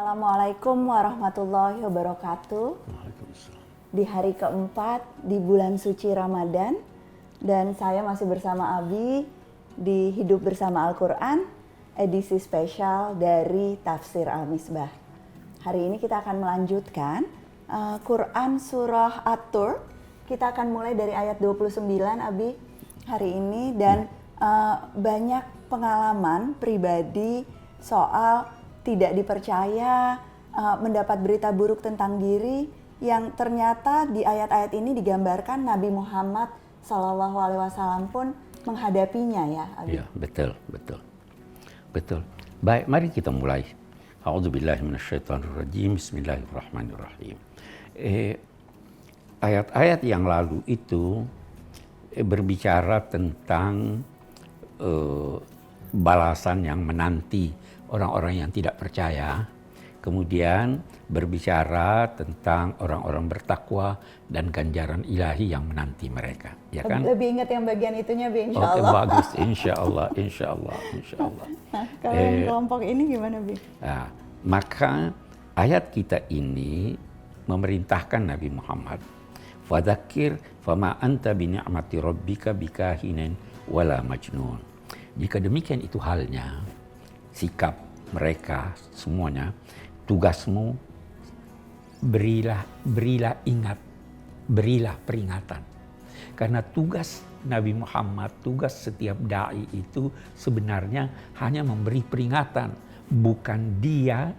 Assalamualaikum warahmatullahi wabarakatuh. Waalaikumsalam. Di hari keempat di bulan suci Ramadan, dan saya masih bersama Abi di Hidup Bersama Al-Quran, edisi spesial dari Tafsir Al-Misbah. Hari ini kita akan melanjutkan Quran Surah At-Tur. Kita akan mulai dari ayat 29, Abi, hari ini. Dan banyak pengalaman pribadi soal tidak dipercaya, mendapat berita buruk tentang diri, yang ternyata di ayat-ayat ini digambarkan Nabi Muhammad SAW pun menghadapinya, ya, Abi? Ya, betul. Baik, mari kita mulai. A'udzubillahi minasyaitonirrajim. Bismillahirrahmanirrahim. Ayat-ayat yang lalu itu berbicara tentang balasan yang menanti orang-orang yang tidak percaya, kemudian berbicara tentang orang-orang bertakwa dan ganjaran ilahi yang menanti mereka, ya kan? Lebih ingat yang bagian itunya, Bi, insya Allah. Oke, bagus, insya Allah. Nah, kalau yang kelompok ini gimana, Bi? Nah, maka ayat kita ini memerintahkan Nabi Muhammad, fadzakir fama anta bini'mati rabbika bikahinin wala majnun. Jika demikian itu halnya, sikap mereka semuanya, tugasmu berilah ingat, berilah peringatan. Karena tugas Nabi Muhammad, tugas setiap da'i itu sebenarnya hanya memberi peringatan, bukan dia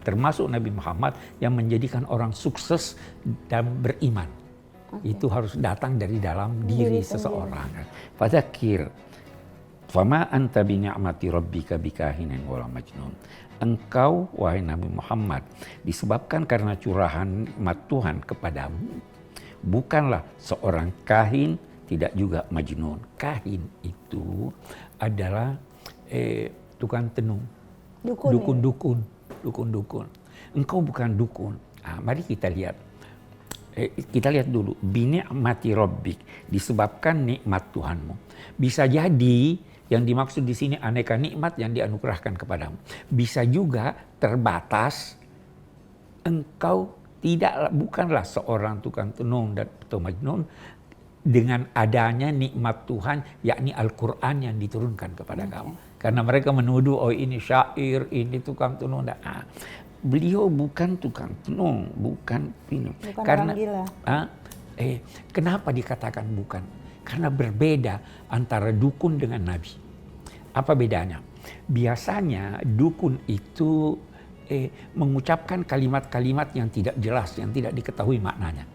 termasuk Nabi Muhammad yang menjadikan orang sukses dan beriman. Okay. Itu harus datang dari dalam diri seseorang. Fadzakir fama anta bini'mati rabbika bikahinin wala majnun. Engkau, wahai Nabi Muhammad, disebabkan karena curahan nikmat Tuhan kepadamu, bukanlah seorang kahin, tidak juga majnun. Kahin itu adalah tukang tenung, dukun. Engkau bukan dukun. Nah, mari kita lihat. Kita lihat dulu, bini'mati rabbik, disebabkan nikmat Tuhanmu. Bisa jadi yang dimaksud di sini aneka nikmat yang dianugerahkan kepadamu. Bisa juga terbatas, engkau bukanlah seorang tukang tenung atau majnun, dengan adanya nikmat Tuhan, yakni Al-Quran yang diturunkan kepada kamu. Karena mereka menuduh, oh ini syair, ini tukang tenung. Nah, beliau bukan tukang tenung, bukan ini. Bukan karena orang gila. Kenapa dikatakan bukan? Karena berbeda antara dukun dengan nabi. Apa bedanya? Biasanya dukun itu mengucapkan kalimat-kalimat yang tidak jelas, yang tidak diketahui maknanya.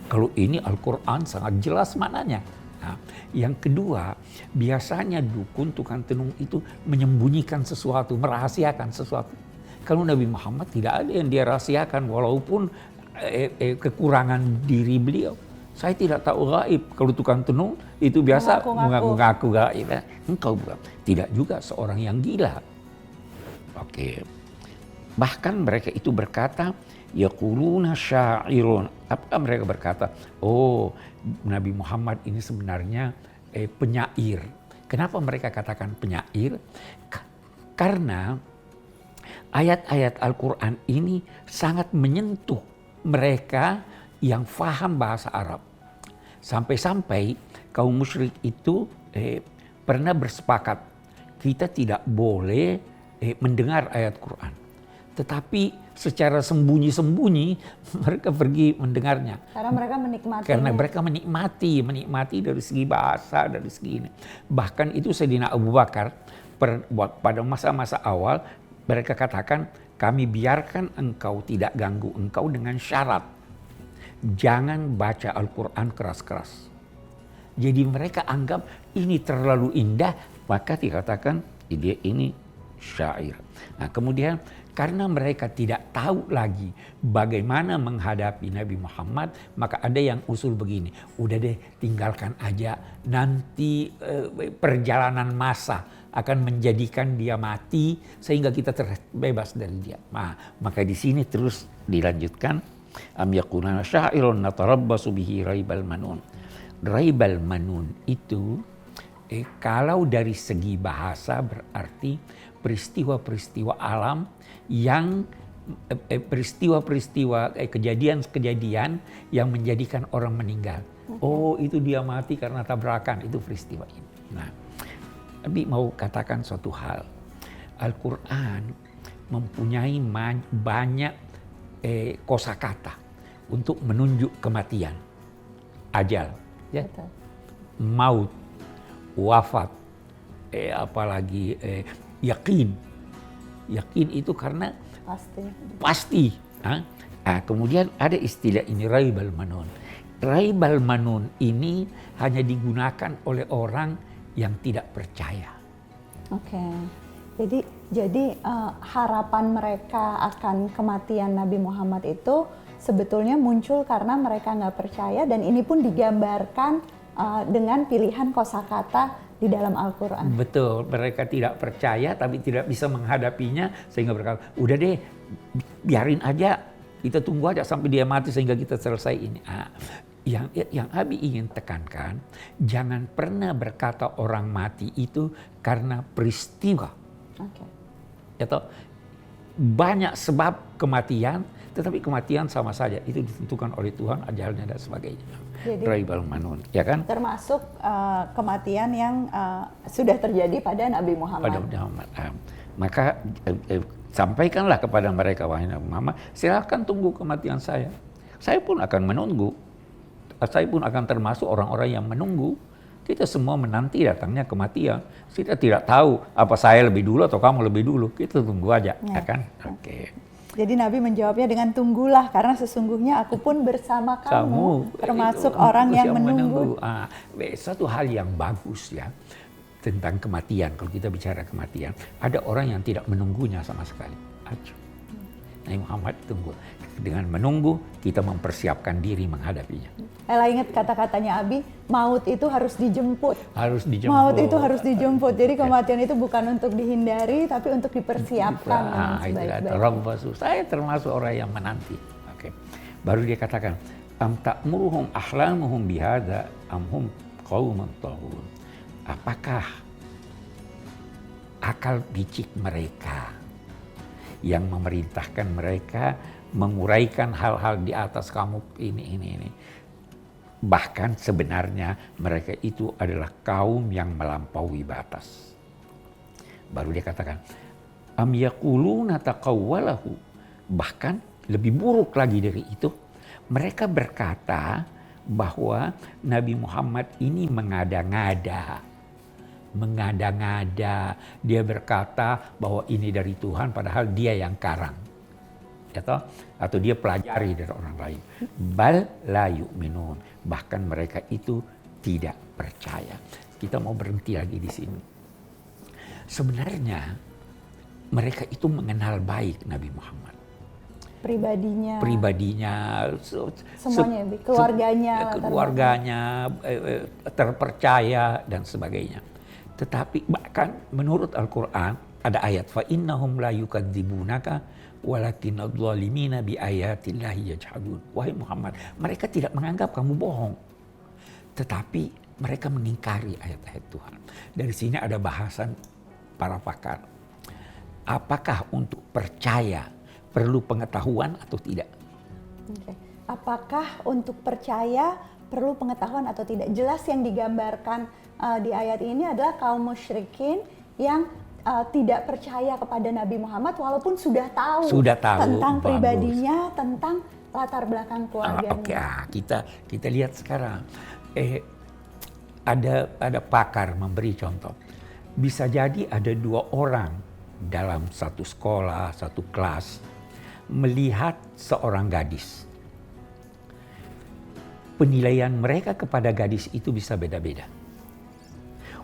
Kalau ini Al-Quran sangat jelas maknanya. Nah, yang kedua, biasanya dukun, tukang tenung itu menyembunyikan sesuatu, merahasiakan sesuatu. Kalau Nabi Muhammad tidak ada yang dia rahasiakan, walaupun kekurangan diri beliau. Saya tidak tahu gaib. Kalau tukang tenung itu biasa mengaku-ngaku gaib. Engkau bukan. Tidak juga seorang yang gila. Oke. Bahkan mereka itu berkata, yaquluna syairun. Apakah mereka berkata, oh Nabi Muhammad ini sebenarnya penyair. Kenapa mereka katakan penyair? Karena ayat-ayat Al-Quran ini sangat menyentuh mereka yang faham bahasa Arab. Sampai-sampai kaum musyrik itu pernah bersepakat, kita tidak boleh mendengar ayat Quran. Tetapi secara sembunyi-sembunyi mereka pergi mendengarnya. Karena mereka menikmati. Karena mereka menikmati dari segi bahasa, dari segi ini. Bahkan itu Sayyidina Abu Bakar pada masa-masa awal mereka katakan, kami biarkan engkau, tidak ganggu engkau dengan syarat, jangan baca Al-Quran keras-keras. Jadi mereka anggap ini terlalu indah, maka dikatakan ini syair. Nah, kemudian karena mereka tidak tahu lagi bagaimana menghadapi Nabi Muhammad, maka ada yang usul begini, udah deh tinggalkan aja, nanti perjalanan masa akan menjadikan dia mati sehingga kita terbebas dari dia. Nah, maka di sini terus dilanjutkan, am yaquluna syairun natarabbasu bihi raibal manun. Raibal manun itu Kalau dari segi bahasa berarti peristiwa-peristiwa alam yang peristiwa-peristiwa kejadian-kejadian yang menjadikan orang meninggal. Oh, itu dia mati karena tabrakan, itu peristiwa ini. Nah, tapi mau katakan suatu hal. Al-Quran mempunyai banyak kosakata untuk menunjuk kematian, ajal, ya, maut, wafat, apalagi yakin. Yakin itu karena pasti. Kemudian ada istilah ini raibal manun. Raibal manun ini hanya digunakan oleh orang yang tidak percaya. Oke. Jadi harapan mereka akan kematian Nabi Muhammad itu sebetulnya muncul karena mereka nggak percaya, dan ini pun digambarkan dengan pilihan kosakata di dalam Al-Quran. Betul, mereka tidak percaya tapi tidak bisa menghadapinya sehingga berkata, udah deh biarin aja, kita tunggu aja sampai dia mati sehingga kita selesai ini. Yang Abi ingin tekankan, jangan pernah berkata orang mati itu karena peristiwa. Atau banyak sebab kematian, tetapi kematian sama saja, itu ditentukan oleh Tuhan, ajalnya dan sebagainya. Raibal manun, ya kan? Termasuk kematian yang sudah terjadi pada Nabi Muhammad. Maka sampaikanlah kepada mereka, wahai Nabi Muhammad, silakan tunggu kematian saya. Saya pun akan menunggu. Saya pun akan termasuk orang-orang yang menunggu. Kita semua menanti datangnya kematian. Kita tidak tahu apa saya lebih dulu atau kamu lebih dulu. Kita tunggu aja, ya kan? Oke. Jadi Nabi menjawabnya dengan tunggulah, karena sesungguhnya aku pun bersama kamu termasuk orang yang menunggu. Satu hal yang bagus ya tentang kematian, kalau kita bicara kematian, ada orang yang tidak menunggunya sama sekali. Nabi Muhammad tunggu. Dengan menunggu kita mempersiapkan diri menghadapinya. Ella ingat kata-katanya Abi, maut itu harus dijemput. Harus dijemput. Maut itu harus dijemput. Jadi kematian itu bukan untuk dihindari, tapi untuk dipersiapkan sebaik-baiknya. Saya termasuk orang yang menanti. Oke. Baru dia katakan, am ta'muruhum ahlamuhum bihadza am hum qaumun taghun. Apakah akal picik mereka yang memerintahkan mereka menguraikan hal-hal di atas kamu ini. Bahkan sebenarnya mereka itu adalah kaum yang melampaui batas. Baru dia katakan, am yaquluna taqawwalahu. Bahkan lebih buruk lagi dari itu, mereka berkata bahwa Nabi Muhammad ini mengada-ngada. Dia berkata bahwa ini dari Tuhan padahal dia yang karang. Atau dia pelajari dari orang lain. Bal la yu'minun. Bahkan mereka itu tidak percaya. Kita mau berhenti lagi di sini. Sebenarnya mereka itu mengenal baik Nabi Muhammad. Pribadinya, semuanya, keluarganya, terpercaya dan sebagainya. Tetapi bahkan menurut Al-Quran ada ayat fa innahum la yukadzibunaka walakinadz zalimina bi ayatillahi yajhadun. Wahai Muhammad, mereka tidak menganggap kamu bohong, tetapi mereka mengingkari ayat-ayat Tuhan. Dari sini ada bahasan para pakar. Apakah untuk percaya perlu pengetahuan atau tidak? Apakah untuk percaya perlu pengetahuan atau tidak? Jelas yang digambarkan di ayat ini adalah kaum musyrikin yang tidak percaya kepada Nabi Muhammad walaupun sudah tahu tentang pribadinya, tentang latar belakang keluarganya. Kita lihat sekarang. Ada pakar memberi contoh. Bisa jadi ada 2 orang dalam satu sekolah, satu kelas melihat seorang gadis. Penilaian mereka kepada gadis itu bisa beda-beda.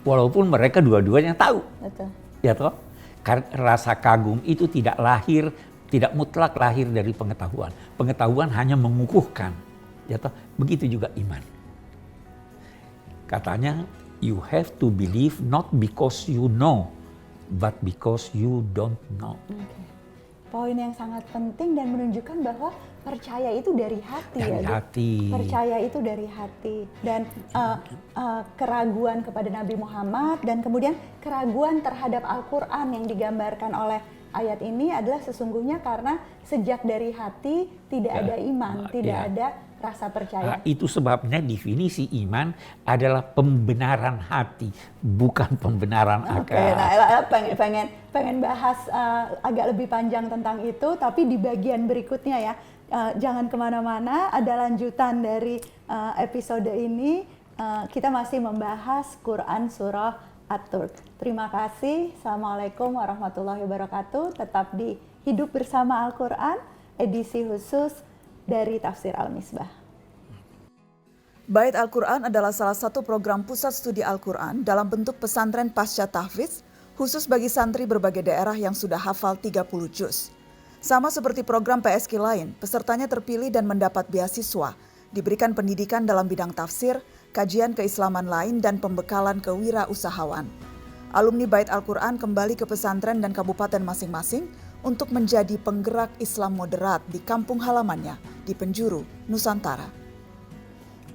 Walaupun mereka dua-duanya tahu. Betul. Ya toh, karena rasa kagum itu tidak mutlak lahir dari pengetahuan. Pengetahuan hanya mengukuhkan. Ya toh, begitu juga iman. Katanya, you have to believe not because you know, but because you don't know. poin yang sangat penting dan menunjukkan bahwa percaya itu dari hati. Dari hati. Percaya itu dari hati. Dan keraguan kepada Nabi Muhammad dan kemudian keraguan terhadap Al-Quran yang digambarkan oleh ayat ini adalah sesungguhnya karena sejak dari hati tidak ada iman, tidak ada rasa percaya. Itu sebabnya definisi iman adalah pembenaran hati, bukan pembenaran akal. Nah, pengen bahas agak lebih panjang tentang itu, tapi di bagian berikutnya ya. Jangan kemana-mana, ada lanjutan dari episode ini. Kita masih membahas Quran Surah At-Tur. Terima kasih. Assalamualaikum warahmatullahi wabarakatuh. Tetap di Hidup Bersama Al-Quran, edisi khusus dari Tafsir Al-Misbah. Bait Al-Quran adalah salah satu program pusat studi Al-Quran dalam bentuk pesantren pasca tahfiz, khusus bagi santri berbagai daerah yang sudah hafal 30 juz. Sama seperti program PSQ lain, pesertanya terpilih dan mendapat beasiswa, diberikan pendidikan dalam bidang tafsir, kajian keislaman lain, dan pembekalan kewirausahawan. Alumni Bait Al-Quran kembali ke pesantren dan kabupaten masing-masing untuk menjadi penggerak Islam moderat di kampung halamannya di penjuru Nusantara.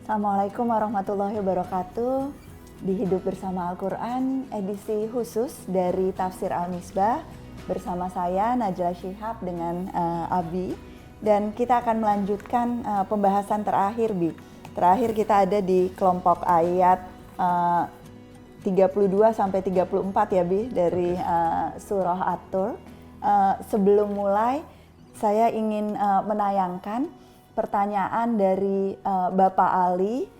Assalamualaikum warahmatullahi wabarakatuh. Di Hidup Bersama Al-Quran, edisi khusus dari Tafsir Al-Misbah, bersama saya Najla Shihab dengan Abi. Dan kita akan melanjutkan pembahasan terakhir, Bi. Terakhir kita ada di kelompok ayat 32 sampai 34 ya, Bi, dari surah At-Tur. Sebelum mulai, saya ingin menayangkan pertanyaan dari Bapak Ali,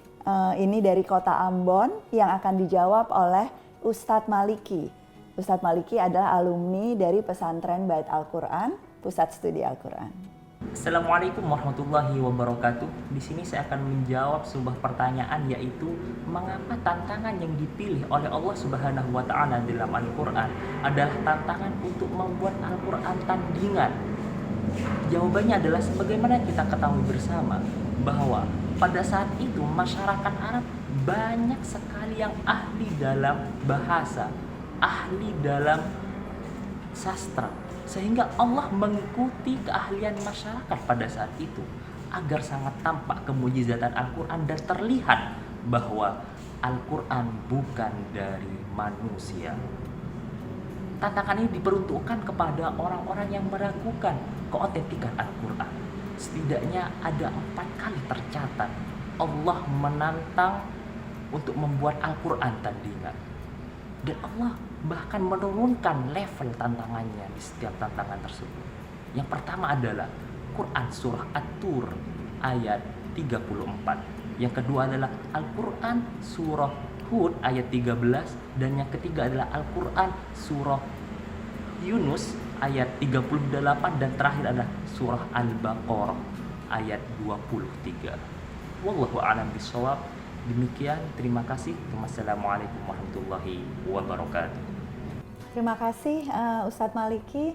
ini dari Kota Ambon, yang akan dijawab oleh Ustadz Maliki. Ustadz Maliki adalah alumni dari pesantren Bait Al-Quran, Pusat Studi Al-Quran. Assalamualaikum warahmatullahi wabarakatuh. Di sini saya akan menjawab sebuah pertanyaan, yaitu mengapa tantangan yang dipilih oleh Allah Subhanahu wa taala dalam Al-Qur'an adalah tantangan untuk membuat Al-Qur'an tandingan. Jawabannya adalah sebagaimana kita ketahui bersama bahwa pada saat itu masyarakat Arab banyak sekali yang ahli dalam bahasa, ahli dalam sastra, sehingga Allah mengikuti keahlian masyarakat pada saat itu agar sangat tampak kemujizatan Al-Quran dan terlihat bahwa Al-Quran bukan dari manusia. Tantangan ini diperuntukkan kepada orang-orang yang meragukan keotentikan Al-Quran. Setidaknya ada 4 kali tercatat Allah menantang untuk membuat Al-Quran tandingan. Dan Allah bahkan menurunkan level tantangannya di setiap tantangan tersebut. Yang pertama adalah Quran Surah At-Tur ayat 34. Yang kedua adalah Al-Quran Surah Hud ayat 13. Dan yang ketiga adalah Al-Quran Surah Yunus ayat 38. Dan terakhir adalah Surah Al-Baqarah ayat 23. Wallahu a'lam bishawab. Demikian, terima kasih. Wassalamualaikum warahmatullahi wabarakatuh. Terima kasih Ustadz Maliki,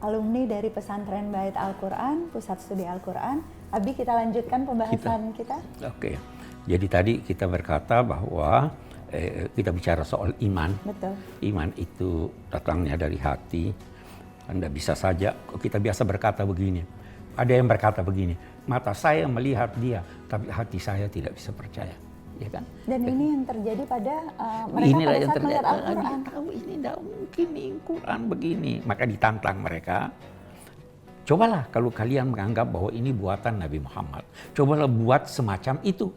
alumni dari pesantren Bait Al-Quran, Pusat Studi Al-Quran. Abi, kita lanjutkan pembahasan kita. Oke. Jadi tadi kita berkata bahwa kita bicara soal iman. Betul. Iman itu datangnya dari hati. Anda bisa saja, kita biasa berkata begini. Ada yang berkata begini, mata saya melihat dia, tapi hati saya tidak bisa percaya. Ya kan? Dan ini yang terjadi pada mereka Inilah pada yang saat melihat Al-Quran. Dia tahu ini tidak mungkin, ini Quran begini. Maka ditantang mereka. Cobalah kalau kalian menganggap bahwa ini buatan Nabi Muhammad. Cobalah buat semacam itu.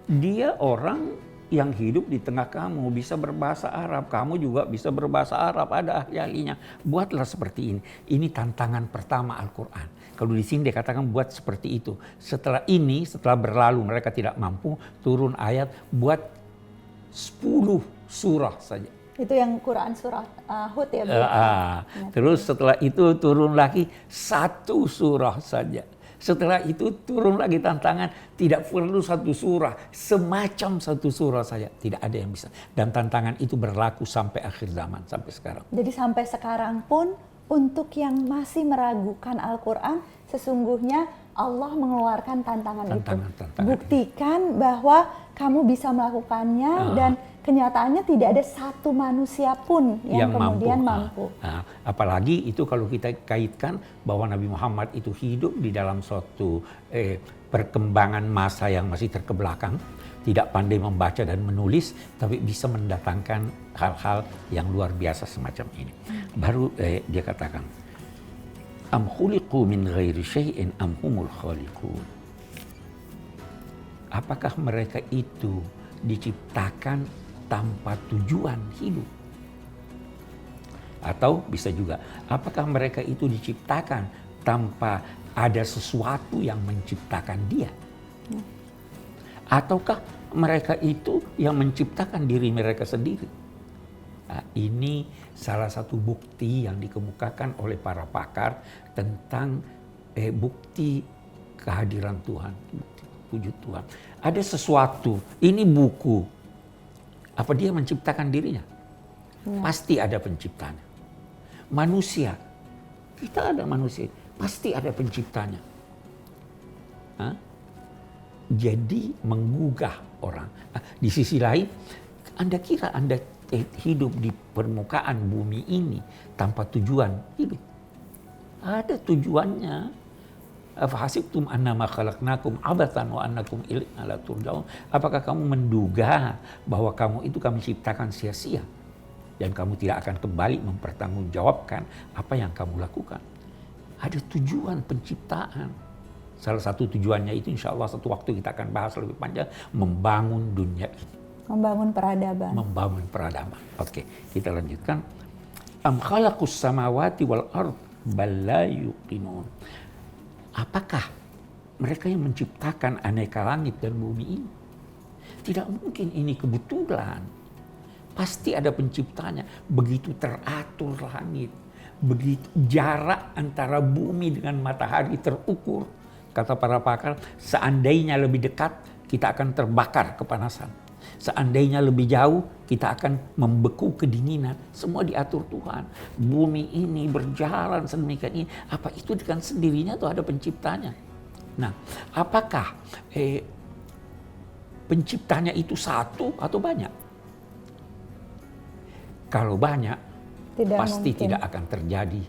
Dia orang yang hidup di tengah kamu, bisa berbahasa Arab. Kamu juga bisa berbahasa Arab, ada ahli-ahlinya. Buatlah seperti ini. Ini tantangan pertama Al-Quran. Kalau di sini dikatakan buat seperti itu. Setelah ini, setelah berlalu mereka tidak mampu, turun ayat buat 10 surah saja. Itu yang Quran Surah Hud ya, Bu? Terus setelah itu turun lagi 1 surah saja. Setelah itu turun lagi tantangan, tidak perlu 1 surah, semacam 1 surah saja. Tidak ada yang bisa. Dan tantangan itu berlaku sampai akhir zaman, sampai sekarang. Jadi sampai sekarang pun, untuk yang masih meragukan Al-Quran, sesungguhnya Allah mengeluarkan tantangan itu. Tantangan. Buktikan bahwa kamu bisa melakukannya dan kenyataannya tidak ada satu manusia pun yang kemudian mampu. Nah, apalagi itu kalau kita kaitkan bahwa Nabi Muhammad itu hidup di dalam suatu perkembangan masa yang masih terkebelakang, tidak pandai membaca dan menulis, tapi bisa mendatangkan hal-hal yang luar biasa semacam ini. Baru dia katakan, am khuliqu min ghairi syai'in am humul khaliqun. Apakah mereka itu diciptakan tanpa tujuan hidup? Atau bisa juga, apakah mereka itu diciptakan tanpa ada sesuatu yang menciptakan dia? Ataukah mereka itu yang menciptakan diri mereka sendiri? Nah, ini salah satu bukti yang dikemukakan oleh para pakar tentang bukti kehadiran Tuhan, bukti wujud Tuhan. Ada sesuatu, ini buku, apa dia menciptakan dirinya? Pasti ada penciptanya. Manusia, kita ada manusia, pasti ada penciptanya. Jadi menggugah orang. Di sisi lain, Anda kira Anda hidup di permukaan bumi ini tanpa tujuan hidup? Ada tujuannya. Afahasibtum annama khalaqnakum abathan wa annakum ilaina la turja'un. Apakah kamu menduga bahwa kamu itu kami ciptakan sia-sia dan kamu tidak akan kembali mempertanggungjawabkan apa yang kamu lakukan? Ada tujuan penciptaan. Salah satu tujuannya itu insya Allah satu waktu kita akan bahas lebih panjang, membangun dunia ini. Membangun peradaban. Membangun peradaban. Oke, kita lanjutkan. Am khalaqus samawati wal ard bal la yuqinun. Apakah mereka yang menciptakan aneka langit dan bumi ini? Tidak mungkin ini kebetulan. Pasti ada penciptanya. Begitu teratur langit, begitu jarak antara bumi dengan matahari terukur. Kata para pakar, seandainya lebih dekat, kita akan terbakar kepanasan. Seandainya lebih jauh, kita akan membeku kedinginan. Semua diatur Tuhan. Bumi ini berjalan sedemikian ini. Apa itu dengan sendirinya atau ada penciptanya? Nah, apakah penciptanya itu satu atau banyak? Kalau banyak, pasti tidak akan terjadi.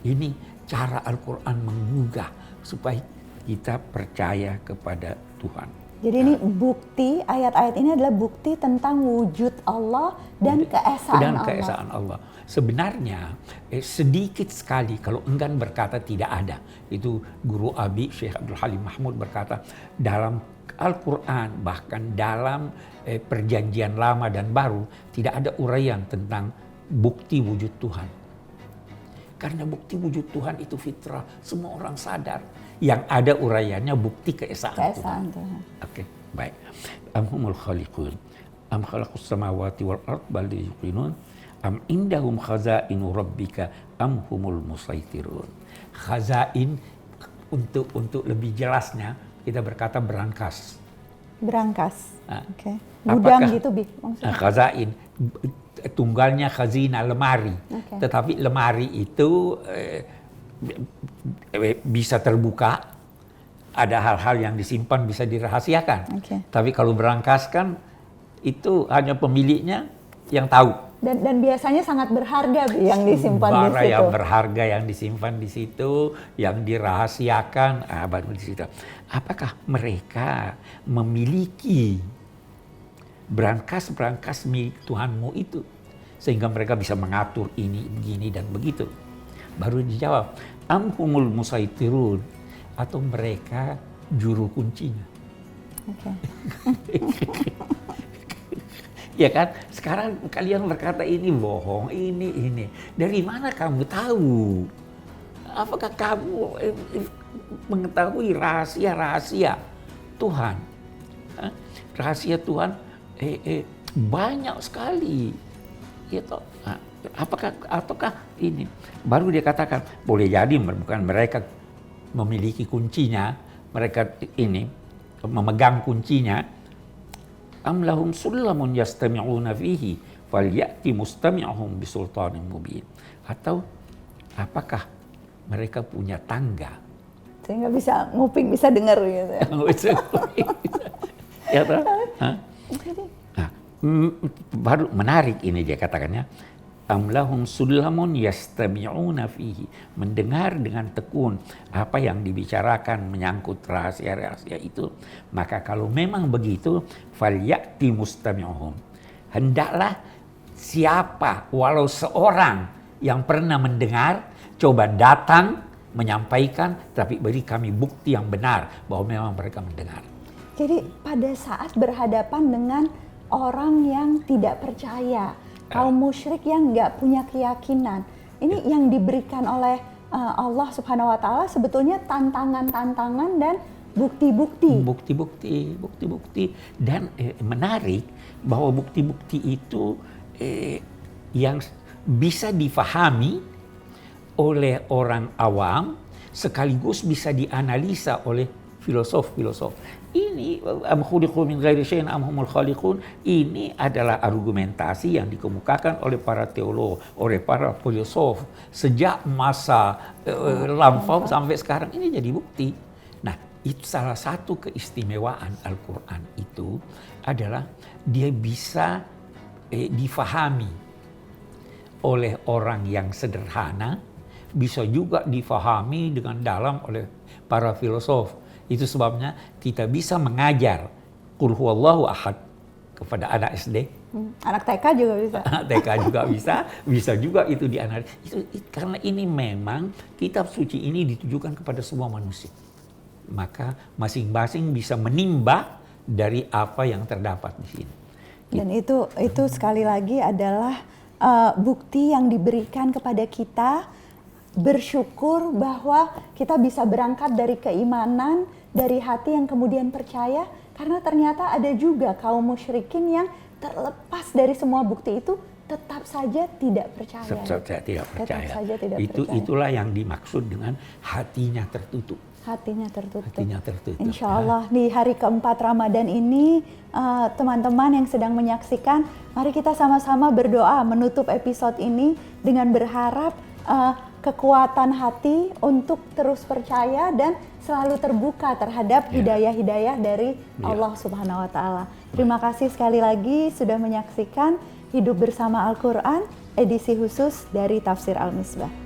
Ini cara Al-Quran menggugah supaya kita percaya kepada Tuhan. Jadi ini bukti, ayat-ayat ini adalah bukti tentang wujud Allah dan keesaan Allah. Sebenarnya sedikit sekali kalau enggan berkata tidak ada. Itu Guru Abi Syekh Abdul Halim Mahmud berkata, dalam Al-Quran bahkan dalam perjanjian lama dan baru tidak ada uraian tentang bukti wujud Tuhan. Karena bukti wujud Tuhan itu fitrah, semua orang sadar. Yang ada uraiannya bukti keesaan Tuhan. Oke, baik. Am humul khaliqun, am khalaqus samawati wal ard bal yuqinun, am indahum khazainu rabbika am humul musaitirun. Khazain untuk lebih jelasnya kita berkata berangkas. Berangkas. Oke. Gudang gitu, Bi. Khazain tunggalnya khazina lemari. Tetapi lemari itu bisa terbuka, ada hal-hal yang disimpan bisa dirahasiakan. Tapi kalau berangkas kan itu hanya pemiliknya yang tahu. Dan biasanya sangat berharga yang disimpan di situ. Barang yang berharga yang disimpan di situ, yang dirahasiakan, baru di situ. Apakah mereka memiliki berangkas-berangkas milik Tuhanmu itu sehingga mereka bisa mengatur ini, begini dan begitu? Baru dijawab, am humul musaitirun, atau mereka juru kuncinya. Ya kan? Sekarang kalian berkata ini bohong, ini. Dari mana kamu tahu? Apakah kamu mengetahui rahasia-rahasia Tuhan? Rahasia Tuhan banyak sekali. Gitu. Ataukah ini? Baru dia katakan, boleh jadi bukan mereka memiliki kuncinya, mereka ini memegang kuncinya. Am lahum sullamun yastami'una fihi falyati mustami'uhum bisultanin mubin. Atau apakah mereka punya tangga sehingga bisa nguping, bisa dengar gitu. Ya toh? baru menarik ini dia katakannya. Am lahum sulamun yastami'una fihi, mendengar dengan tekun apa yang dibicarakan menyangkut rahasia-rahasia itu. Maka kalau memang begitu, falyati mustami'uhum, hendaklah siapa walau seorang yang pernah mendengar coba datang menyampaikan, tapi beri kami bukti yang benar bahwa memang mereka mendengar. Jadi pada saat berhadapan dengan orang yang tidak percaya, kaum musyrik yang nggak punya keyakinan, ini yang diberikan oleh Allah Subhanahu Wa Taala sebetulnya tantangan-tantangan dan bukti-bukti. Bukti-bukti dan menarik bahwa bukti-bukti itu yang bisa difahami oleh orang awam sekaligus bisa dianalisa oleh filosof-filosof. Ini am khuliqu min ghairi syai'in am humul khaliqun, ini adalah argumentasi yang dikemukakan oleh para teolog, oleh para filosof sejak masa lampau sampai sekarang. Ini jadi bukti. Nah, itu salah satu keistimewaan Al-Qur'an itu adalah dia bisa difahami oleh orang yang sederhana, bisa juga difahami dengan dalam oleh para filosof. Itu sebabnya kita bisa mengajar Qul huwallahu ahad kepada anak SD. Anak TK juga bisa. Anak TK juga bisa juga itu dianalisis. Karena ini memang kitab suci ini ditujukan kepada semua manusia. Maka masing-masing bisa menimba dari apa yang terdapat di sini. Dan itu sekali lagi adalah bukti yang diberikan kepada kita, bersyukur bahwa kita bisa berangkat dari keimanan, dari hati yang kemudian percaya, karena ternyata ada juga kaum musyrikin yang terlepas dari semua bukti itu tetap saja tidak percaya. Tetap saja tidak percaya. Itulah yang dimaksud dengan hatinya tertutup. Hatinya tertutup. Insya Allah di hari keempat Ramadan ini, teman-teman yang sedang menyaksikan, mari kita sama-sama berdoa menutup episode ini dengan berharap kekuatan hati untuk terus percaya dan selalu terbuka terhadap hidayah-hidayah dari Allah Subhanahu Wa Taala. Terima kasih sekali lagi sudah menyaksikan Hidup Bersama Al-Quran edisi khusus dari Tafsir Al-Misbah.